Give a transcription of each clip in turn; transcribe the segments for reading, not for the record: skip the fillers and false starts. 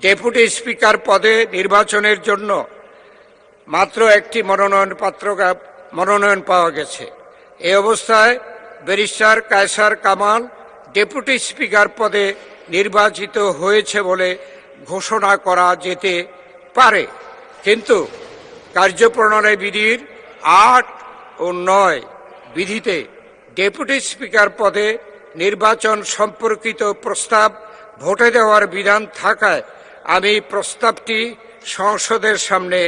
Deputy speaker পদে নির্বাচনের জন্য মাত্র একটি মনোনয়ন পাওয়া গেছে। এই অবস্থায় barrister Kaiser Kamal deputy speaker পদে নির্বাচিত হয়েছে বলে ঘোষণা করা যেতে পারে, কিন্তু কার্যপ্রণালী বিধির ৮ ও ৯ বিধিতে ডেপুটি স্পিকার পদে নির্বাচন সম্পর্কিত প্রস্তাব ভোটে দেওয়ার বিধান থাকায় আমি প্রস্তাবটি সংসদের সামনে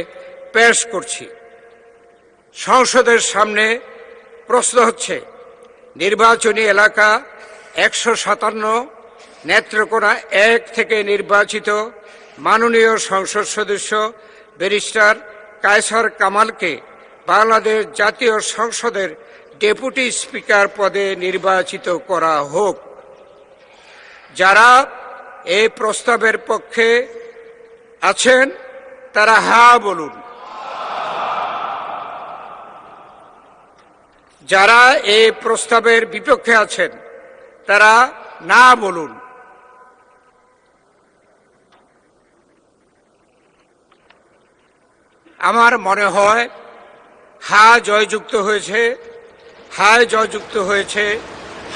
পেশ করছি। সংসদের সামনে প্রশ্ন হচ্ছে, নির্বাচনী এলাকা ১৫৭, নেত্রকোনা ১ থেকে নির্বাচিত মাননীয় সংসদ সদস্য ব্যারিস্টার কায়সার কামালকে বাংলাদেশ জাতীয় সংসদের ডেপুটি স্পিকার পদে নির্বাচিত করা হোক। যারা এই প্রস্তাবের পক্ষে আছেন তারা হ্যাঁ বলুন। যারা এই প্রস্তাবের বিপক্ষে আছেন তারা না বলুন। আমার মনে হয় হ্যাঁ জয়যুক্ত হয়েছে, হ্যাঁ জয়যুক্ত হয়েছে,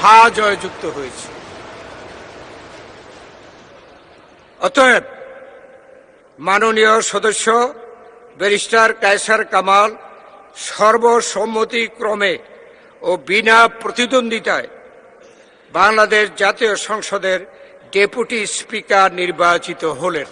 হ্যাঁ জয়যুক্ত হয়েছে। অতএব মাননীয় সদস্য ব্যারিস্টার কায়সার কামাল সর্বসম্মতিক্রমে ও বিনা প্রতিদ্বন্দ্বিতায় বাংলাদেশ জাতীয় সংসদের ডেপুটি স্পিকার নির্বাচিত হলেন।